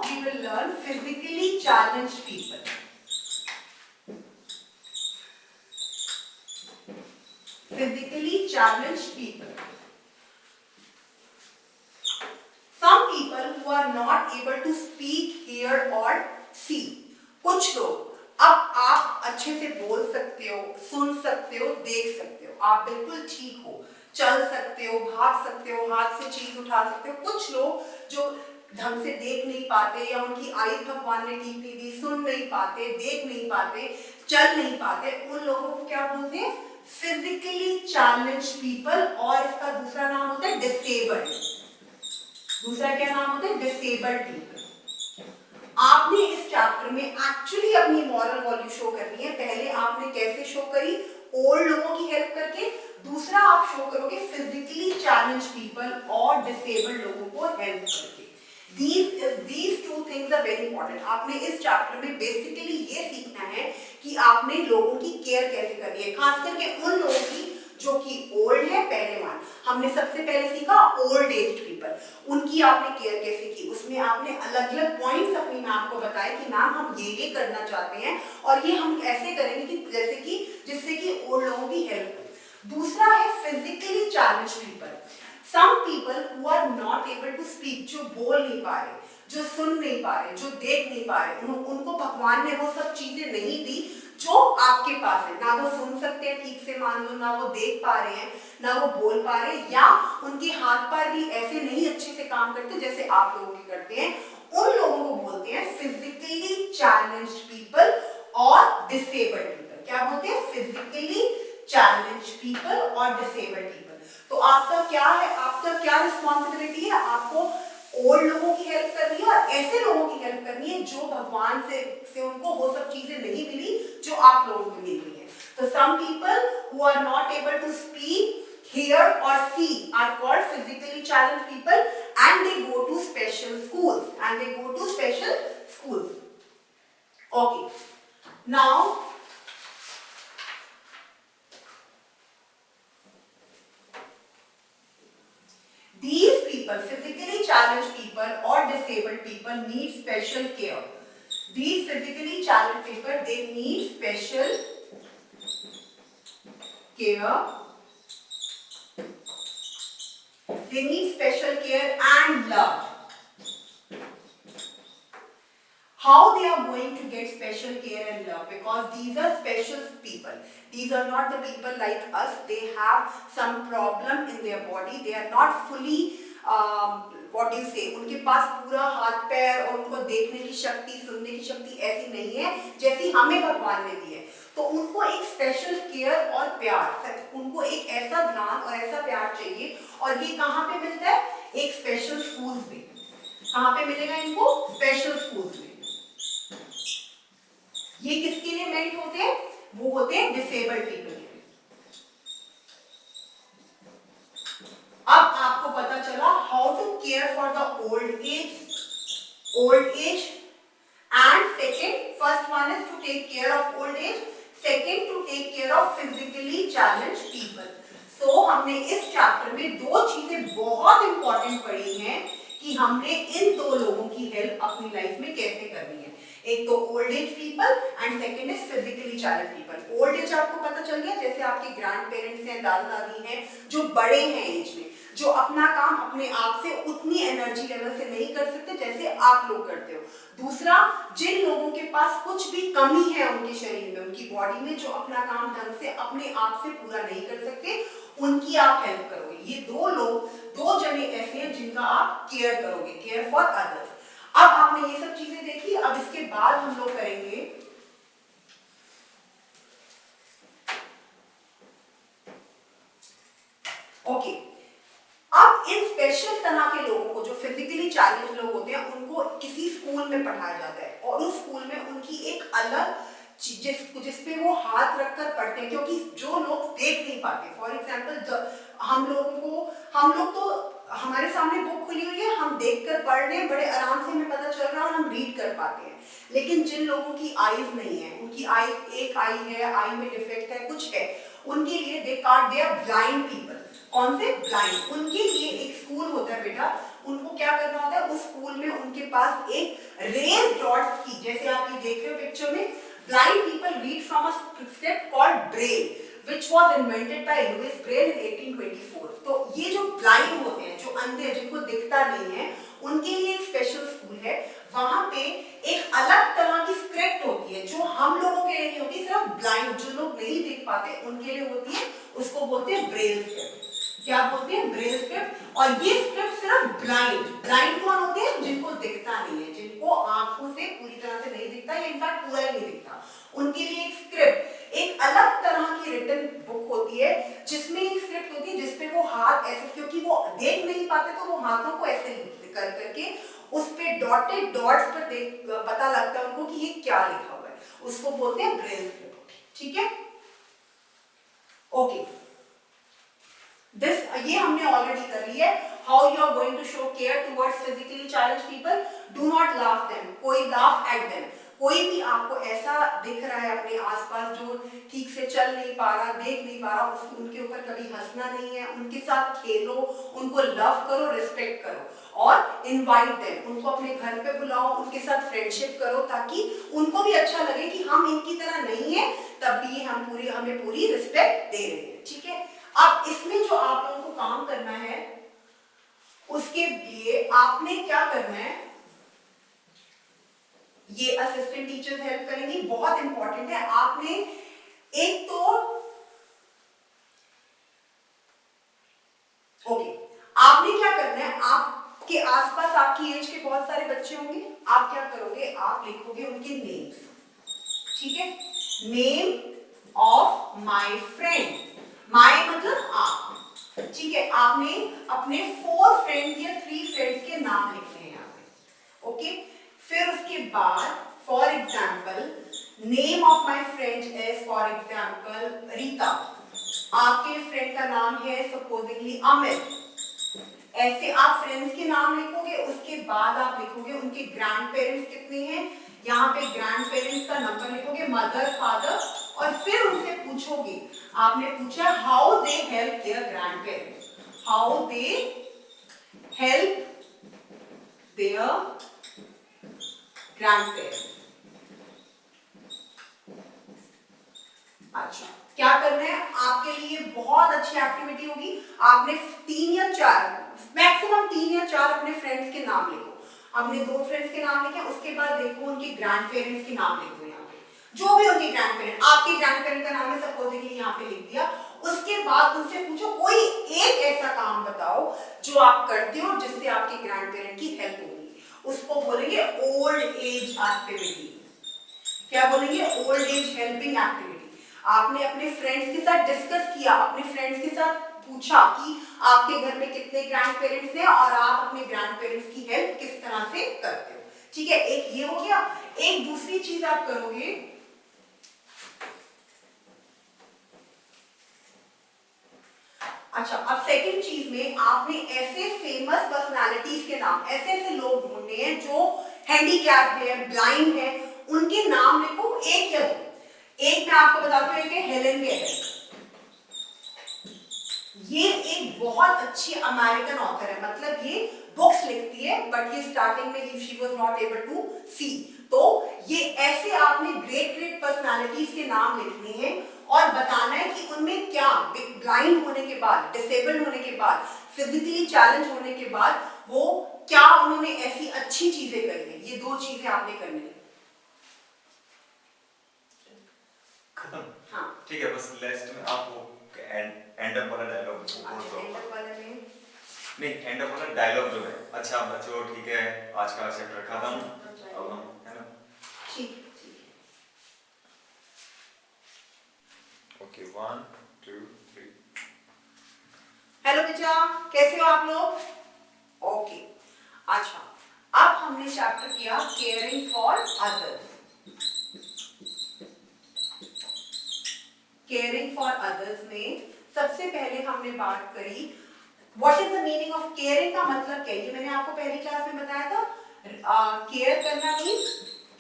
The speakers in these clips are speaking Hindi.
we will learn physically challenged people. Physically challenged people. Some people who are not able to speak, hear or see. कुछ लोग, अब आप अच्छे से बोल सकते हो, सुन सकते हो, देख सकते हो, आप बिल्कुल ठीक हो, चल सकते हो, भाग सकते हो, हाथ से चीज उठा सकते हो। कुछ लोग जो ढंग से देख नहीं पाते या उनकी आईज भगवान ने ठीक नहीं दी, सुन नहीं पाते, देख नहीं पाते, चल नहीं पाते, उन लोगों को क्या बोलते हैं? Physically challenged people. और इसका दूसरा नाम होता है डिसेबल्ड। दूसरा क्या नाम होता है? Disabled people. आपने इस चैप्टर में एक्चुअली अपनी मॉरल वैल्यू शो करनी है। पहले आपने कैसे शो करी? ओल्ड लोगों की हेल्प करके। दूसरा आप शो करोगे फिजिकली चैलेंज्ड पीपल और डिसेबल्ड लोगों को हेल्प करके। These two things are very important. आपने इस चैप्टर में बेसिकली ये सीखना है कि आपने लोगों की केयर कैसे करनी है, खास करके उन लोगों की जो कि ओल्ड है। पहले वन हमने सबसे पहले सीखा ओल्ड एज पीपल, उनकी आपने केयर कैसे की। उसमें आपने अलग अलग पॉइंट्स अपनी मैम को बताए कि मैम हम ये करना चाहते हैं और ये हम ऐसे करेंगे कि जैसे कि जिससे कि ओल्ड लोगों की हेल्प हो। दूसरा है physically challenged people. Some people who are not able to speak, जो बोल नहीं पा रहे, जो सुन नहीं पा रहे, जो देख नहीं पा रहे, उनको भगवान ने वो सब चीजें नहीं दी जो आपके पास है। ना वो सुन सकते हैं ठीक से, मान लो, ना वो देख पा रहे हैं, ना वो बोल पा रहे हैं, या उनके हाथ पैर भी ऐसे नहीं अच्छे से काम करते जैसे आप लोगों के करते हैं। उन लोगों को बोलते हैं फिजिकली चैलेंज्ड पीपल और डिसेबल्ड पीपल। क्या बोलते हैं? फिजिकली चैलेंज्ड पीपल और डिसेबल्ड पीपल। तो आपका क्या है? आपका क्या रिस्पॉन्सिबिलिटी है? आपको ओल्ड लोगों की हेल्प करनी है और ऐसे लोगों की हेल्प करनी है जो भगवान से उनको वो सब चीजें नहीं मिली जो आप लोगों को मिली है। तो some people who are not able to speak, hear or see are called physically challenged people, and they go to special schools. Okay, now these people, physically challenged people or disabled people, need special care. These physically challenged people, they need special care. They need special care and love. How they are going to get special care and love? Because these are special people. These are not the people like us. They have some problem in their body. They are not fully what do you say, उनके पास पूरा हाथ पैर और उनको देखने की शक्ति, सुनने की शक्ति ऐसी नहीं है जैसी हमें भगवान ने दी है। तो उनको एक स्पेशल केयर और प्यार, उनको एक ऐसा ध्यान और ऐसा प्यार चाहिए। और ये कहाँ पे मिलता है? एक स्पेशल स्कूल्स में। कहाँ पे मिलेगा इनको? स्पेशल स्कूल्स में। ये किसके लिए मेंट होते हैं? वो होते हैं डिसेबल्ड पीपल के लिए। अब आपको पता चला how to care for the old age and second, first one is to take care of old age, second to take care of physically challenged people. So हमने इस चैप्टर में दो चीजें बहुत इंपॉर्टेंट पढ़ी हैं कि हमने इन दो लोगों की हेल्प अपनी लाइफ में कैसे करनी है। एक तो old age people and second is physically challenged people. Old as आपको पता चल गया, जैसे आपके ग्रैंड पेरेंट्स हैं, दादा दादी हैं, जो बड़े हैं एज में, जो अपना काम अपने आप से उतनी एनर्जी लेवल से नहीं कर सकते जैसे आप लोग करते हो। दूसरा, जिन लोगों के पास कुछ भी कमी है उनके शरीर में, उनकी बॉडी में, जो अपना काम ढंग से अपने आप से पूरा नहीं कर सकते, उनकी आप हेल्प करोगे। ये दो जने ऐसे हैं जिनका आप केयर करोगे, केयर फॉर अदर्स। अब आपने ये सब चीजें देखी। अब इसके बाद हम लोग करेंगे ओके। अब इन स्पेशल तरह के लोगों को, जो फिजिकली चैलेंज लोग होते हैं, उनको किसी स्कूल में पढ़ाया जाता है और उस स्कूल में उनकी एक अलग जिसपे वो हाथ रखकर पढ़ते हैं, क्योंकि जो लोग देख नहीं पाते, फॉर एग्जाम्पल हम लोग तो हमारे सामने बुक खुली हुई है, हम देखकर पढ़ रहे हैं, बड़े आराम से हमें पता चल रहा है और हम रीड कर पाते हैं। लेकिन जिन लोगों की आईज नहीं है, उनकी आईज, एक आई है, आई में डिफेक्ट है, कुछ है, उनके लिए दे आर ब्लाइंड पीपल। कौन से? ब्लाइंड। उनके लिए एक स्कूल होता है बेटा, उनको क्या करना होता है, उस स्कूल में उनके पास एक रेज डॉट्स की, जैसे आप ये देख रहे हो पिक्चर में, blind people read from a script called Braille which was invented by Louis Braille in 1824। तो ये जो ब्लाइंड होते हैं, जो अंधे, जिनको दिखता नहीं है, उनके लिए एक स्पेशल स्कूल है। वहां पे एक अलग तरह की स्क्रिप्ट होती है जो हम लोगों के लिए नहीं होती, सिर्फ ब्लाइंड जो लोग नहीं देख पाते उनके लिए होती है, उसको बोलते हैं ब्रेल स्क्रिप्ट। क्या बोलते हैं? Braille script. और ये स्क्रिप्ट सिर्फ ब्लाइंड कौन होते हैं? जिनको दिखता नहीं है, जिनको आंखों से पूरी तरह से नहीं दिखता, या इनफैक्ट पूरा ही नहीं दिखता, उनके लिए एक स्क्रिप्ट, एक अलग तरह की रिटन बुक होती है, जिसमें एक स्क्रिप्ट होती है जिसपे वो हाथ ऐसे, क्योंकि वो देख नहीं पाते तो वो हाथों को ऐसे कर करके उस पे डॉटेड डॉट्स पर देख पता लगता है उनको कि ये क्या लिखा हुआ है, उसको बोलते हैं ब्रेल स्क्रिप्ट। ठीक है, ओके, दिस ये हमने ऑलरेडी कर लिया है। How you are going to show care towards physically challenged people? Do not laugh them, कोई लाफ एट देम। कोई भी आपको ऐसा दिख रहा है अपने आसपास जो ठीक से चल नहीं पा रहा, देख नहीं पा रहा, उसको उनके ऊपर कभी हंसना नहीं है, उनके साथ खेलो, उनको लव करो, रिस्पेक्ट करो और इनवाइट देम, उनको अपने घर पे बुलाओ, उनके साथ फ्रेंडशिप करो, ताकि उनको भी अच्छा लगे कि हम इनकी तरह नहीं है, तब भी हमें पूरी रिस्पेक्ट दे रहे हैं। ठीक है, अब इसमें जो आप लोगों को काम करना है, उसके लिए आपने क्या करना है, ये असिस्टेंट टीचर्स हेल्प करेंगी, बहुत इंपॉर्टेंट है। आपने एक तो ओके, आपने क्या करना है, आपके आसपास आपकी एज के बहुत सारे बच्चे होंगे, आप क्या करोगे, आप लिखोगे उनके नेम्स। ठीक है, name of my friend, my मतलब आप। ठीक है, आपने अपने 4 फ्रेंड्स या 3 फ्रेंड्स के नाम लिखने हैं यहाँ पे। ओके, फिर उसके बाद for example name of my friend is for example Rita, आपके फ्रेंड का नाम है सपोजिंगली अमित। ऐसे आप फ्रेंड्स के नाम लिखोगे, उसके बाद आप लिखोगे उनके ग्रैंड पेरेंट्स कितने हैं, यहाँ पे ग्रैंड पेरेंट्स का नंबर लिखोगे, मदर फादर, और फिर उनसे पूछोगे, आपने पूछा how they help their grand parents, how they help their grandparents. अच्छा, क्या करना है आपके लिए, बहुत अच्छी एक्टिविटी होगी। आपने 3 या 4, मैक्सिमम 3 या 4 अपने फ्रेंड्स के नाम लिखो। आपने 2 फ्रेंड्स के नाम लिखे, उसके बाद देखो उनके ग्रैंड पेरेंट्स के नाम लिखो, यहाँ पे जो भी उनके ग्रैंड पेरेंट, आपके ग्रैंड पेरेंट का नाम है सपोजिंगली यहाँ पे लिख दिया। उसके बाद उनसे पूछो कोई एक ऐसा काम बताओ जो आप करते हो जिससे आपके ग्रैंड पेरेंट की हेल्प होगी, उसको बोलेंगे ओल्ड एज एक्टिविटी। क्या बोलेंगे? Old age helping activity. आपने अपने फ्रेंड्स के साथ डिस्कस किया, अपने फ्रेंड्स के साथ पूछा कि आपके घर में कितने ग्रैंड पेरेंट्स हैं और आप अपने ग्रैंड पेरेंट्स की हेल्प किस तरह से करते हो। ठीक है, एक ये हो गया। एक दूसरी चीज आप करोगे, अच्छा, अब सेकंड चीज में आपने ऐसे फेमस पर्सनालिटीज के नाम, ऐसे ऐसे लोग ढूंढने हैं जो हैंडीकैप्ड है, ब्लाइंड है, उनके नाम लिखो, 1 या 2। एक मैं आपको बताती हूँ, एक है हेलेन केलर। ये एक बहुत अच्छी अमेरिकन ऑथर है, मतलब ये बुक्स लिखती है, बट ये स्टार्टिंग में she was not able to see. तो ये ऐसे आपने ग्रेट ग्रेट पर्सनालिटीज के नाम लिखने हैं और बताना है कि उनमें क्या, ब्लाइंड होने के बाद, डिसेबल्ड होने के बाद, फिजिकली चैलेंज होने के बाद, वो क्या उन्होंने ऐसी अच्छी चीजें करी है। ये 2 चीजें आपने करनी है। खत्म? हाँ, ठीक है, बस लास्ट में आप वो एंड अप वाला डायलॉग अच्छा, एंड अप वाले में नहीं, एंड अप वाला डायलॉग जो है, अच्छा बच्चों ठीक है, आज का चैप्टर खत्म, अब हम, है ना? ठीक है। ओके, 1 2 3। हेलो बच्चा, कैसे हो आप लोग? ओके, अच्छा, अब हमने चैप्टर किया caring for others. Caring for others में सबसे पहले हमने बात करी what is the meaning of caring, का मतलब क्या है। ये मैंने आपको पहली क्लास में बताया था। केयर करना मीन्स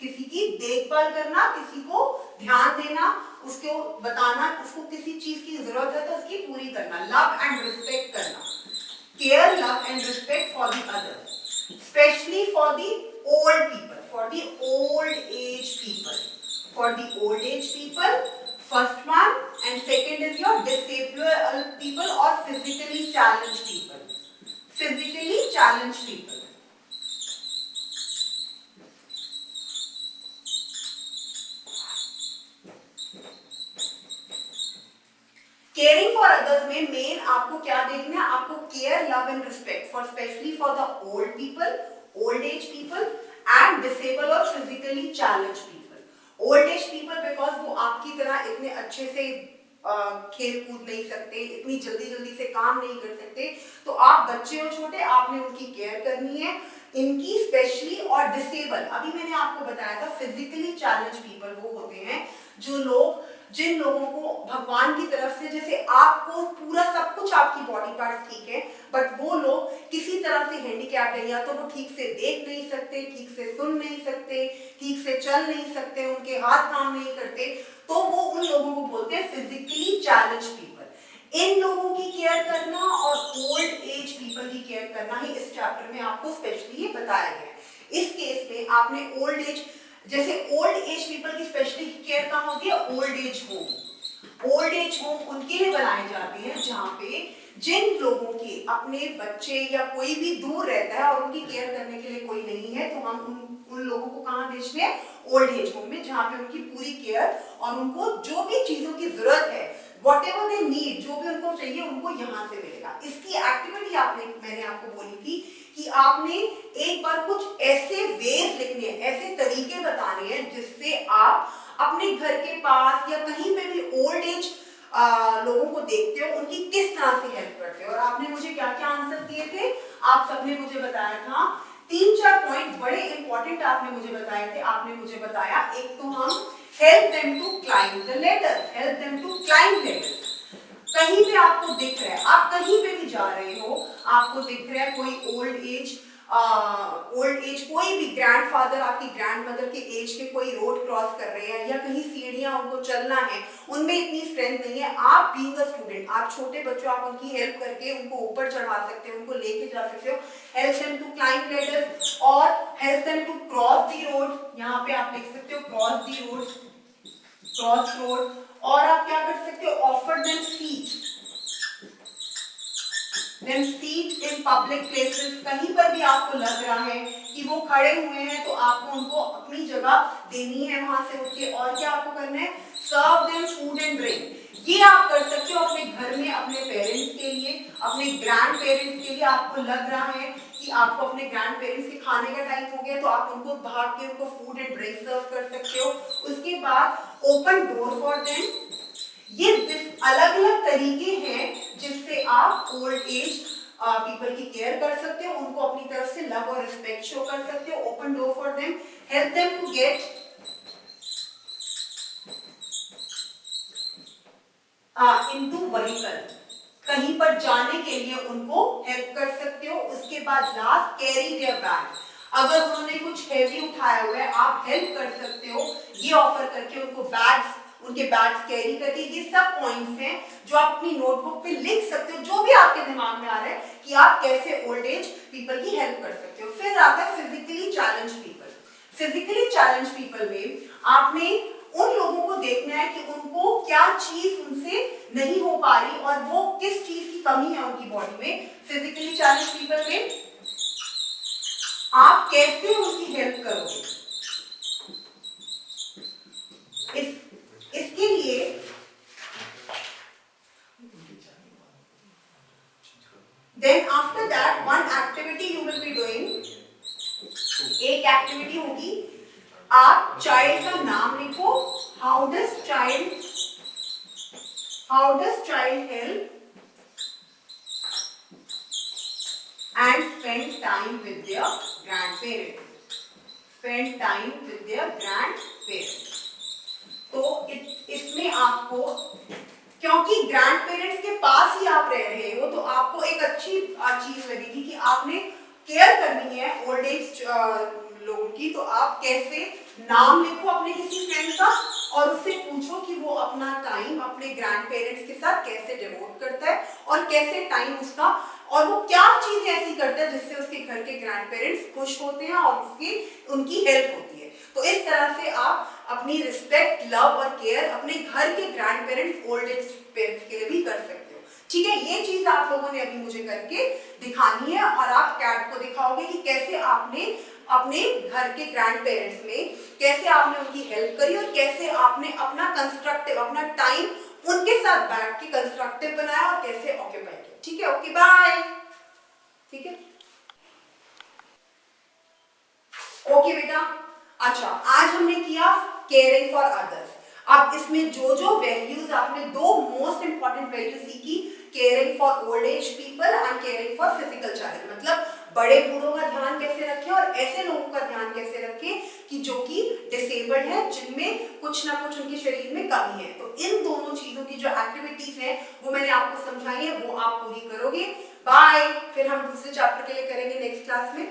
किसी की देखभाल करना, किसी को ध्यान देना, उसको बताना, उसको किसी चीज की जरूरत है तो उसकी पूरी करना, लव एंड रिस्पेक्ट करना। care, love and respect for the others, especially for the old people, for the old age people. For the old age people, first one, and second is your disabled people or physically challenged people. Physically challenged people. Caring for others में मेन आपको क्या देखना है, आपको care, love and respect for specially for the old people, old age people and disable और physically challenge people. Old age people because वो आपकी तरह इतने अच्छे से खेल कूद नहीं सकते, इतनी जल्दी जल्दी से काम नहीं कर सकते, तो आप बच्चे हो छोटे, आपने उनकी केयर करनी है, इनकी स्पेशली। और डिसेबल, अभी मैंने आपको बताया था फिजिकली चैलेंज पीपल वो होते हैं जो लोग, जिन लोगों को भगवान की तरफ से, जैसे आपको पूरा सब कुछ आपकी बॉडी पार्ट्स ठीक है, बट वो लोग किसी तरह से हैंडीकैप्ड है, या तो वो ठीक से देख नहीं सकते, ठीक से सुन नहीं सकते, ठीक से चल नहीं सकते, उनके हाथ काम नहीं करते, तो वो उन लोगों को बोलते हैं फिजिकली चैलेंज पीपल। इन लोगों की केयर करना और ओल्ड एज पीपल की केयर करना ही इस चैप्टर में आपको स्पेशली ये बताया गया है। इस केस में आपने ओल्ड एज, जैसे ओल्ड एज पीपल की स्पेशली केयर कहाँ होती है, old age home. Old age home उनके लिए बनाए जाते हैं जहाँ पे जिन लोगों के अपने बच्चे या कोई भी दूर रहता है और उनकी केयर करने के लिए कोई नहीं है, तो हम उन लोगों को कहाँ भेजते हैं, ओल्ड एज होम में, जहाँ पे उनकी पूरी केयर और उनको जो भी चीजों की जरूरत है, whatever they need, जो भी उनको चाहिए, उनको यहाँ से मिलेगा। इसकी एक्टिविटी मैंने आपको बोली थी कि आपने एक बार कुछ ऐसे वेज लिखने हैं, ऐसे तरीके बताने हैं जिससे आप अपने घर के पास या कहीं पे भी ओल्ड एज लोगों को देखते हो, उनकी किस तरह से हेल्प करते हो। और आपने मुझे क्या क्या आंसर दिए थे, आप सबने मुझे बताया था 3-4 पॉइंट बड़े इंपॉर्टेंट आपने मुझे बताए थे। आपने मुझे बताया, एक तो हम help them to climb the ladder, help them to climb ladder. कहीं पे आपको दिख रहा है, आप कहीं पे भी जा रहे हो, आपको दिख रहा है कोई ओल्ड एज कोई भी ग्रैंडफादर, आपकी ग्रैंडमदर के एज के कोई रोड क्रॉस कर रहे हैं, या कहीं सीढ़ियां उनको चलना है, उनमें इतनी स्ट्रेंथ नहीं है, आप बीइंग अ स्टूडेंट, आप छोटे बच्चों, आप उनकी हेल्प करके उनको ऊपर चढ़ा सकते हो, उनको लेके जा सकते हो। Help them to climb ladders और help them to cross the road. यहाँ पे आप लिख सकते हो cross the road, cross road. और आप क्या कर सकते हो, offer them seat, them seat in public places. कहीं पर भी आपको लग रहा है कि वो खड़े हुए हैं, तो आपको उनको अपनी जगह देनी है वहां से उठ के। और क्या आपको करना है, serve them food and drink. ये आप कर सकते हो अपने घर में, अपने पेरेंट्स के लिए, अपने ग्रैंड पेरेंट्स के लिए। आपको लग रहा है कि आपको अपने ग्रैंड पेरेंट्स के खाने का टाइम हो गया, तो आप उनको भाग के उनको फूड एंड ड्रिंक सर्व कर सकते हो। उसके बाद ओपन डोर फॉर देम। ये अलग अलग तरीके हैं जिससे आप ओल्ड एज पीपल की केयर कर सकते हो, उनको अपनी तरफ से लव और रिस्पेक्ट शो कर सकते हो। Open door for them, help them to get into vehicle, कहीं पर जाने के लिए उनको हेल्प कर सकते हो। उसके बाद लास्ट, कैरी देयर बैग। अगर उन्होंने कुछ हैवी उठाया हुआ है, आप हेल्प कर सकते हो ये ऑफर करके, उनको बैग्स, उनके बैग्स कैरी करके। ये सब पॉइंट्स हैं जो आप अपनी नोटबुक पे लिख सकते हो, जो भी आपके दिमाग में आ रहा है कि आप कैसे ओल्ड एज पीपल की हेल्प कर सकते हो। फिर आता है physically challenge people. Physically challenge people में आपने उन लोगों को देखना है कि उनको क्या चीज उनसे नहीं हो पा रही और वो किस चीज की कमी है उनकी बॉडी में। फिजिकली चैलेंज पीपल में आप कैसे उनकी हेल्प करोगे, इसके लिए then after that one activity you will be doing। एक एक्टिविटी होगी, आप चाइल्ड का नाम लिखो। How does child help and spend time with their grandparents, spend time with their grandparents। तो इसमें आपको, क्योंकि ग्रैंड पेरेंट्स के पास ही आप रह रहे हो, तो आपको एक अच्छी चीज लगेगी कि आपने केयर करनी है ओल्ड एज लोगों की। तो आप कैसे, नाम लिखो अपने किसी फ्रेंड का और उससे पूछो कि वो अपना टाइम अपने ग्रैंड पेरेंट्स के साथ कैसे डिवोट करता है और कैसे टाइम उसका और वो क्या चीजें ऐसी करता है जिससे उसके घर के ग्रैंड पेरेंट्स खुश होते हैं और उनकी हेल्प होती है। तो इस तरह से आप अपनी रिस्पेक्ट, लव और केयर अपने घर के grand parents, old age parents के लिए भी कर सकते हो। ठीक है, ये चीज आप लोगों ने अभी मुझे करके दिखानी है और आप कैट को दिखाओगे कि कैसे आपने अपने घर के ग्रैंड पेरेंट्स में कैसे आपने उनकी हेल्प करी और कैसे आपने अपना कंस्ट्रक्टिव, अपना टाइम उनके साथ बैठ के कंस्ट्रक्टिव बनाया और कैसे ऑक्यूपाई किया। ठीक है, ओके बाय। ठीक है, ओके बेटा। अच्छा, आज हमने किया केयरिंग फॉर अदर्स। अब इसमें जो जो वैल्यूज आपने, दो मोस्ट इंपॉर्टेंट वैल्यू सीखी, caring for old age people and caring for physical challenge, मतलब बड़े बूढ़ों का ध्यान कैसे रखें और ऐसे लोगों का ध्यान कैसे रखें कि जो कि डिसेबल्ड है, जिनमें कुछ ना कुछ उनके शरीर में कमी है। तो इन दोनों चीजों की जो एक्टिविटीज है वो मैंने आपको समझाई है, वो आप पूरी करोगे। बाय। फिर हम दूसरे चैप्टर के लिए करेंगे नेक्स्ट क्लास में।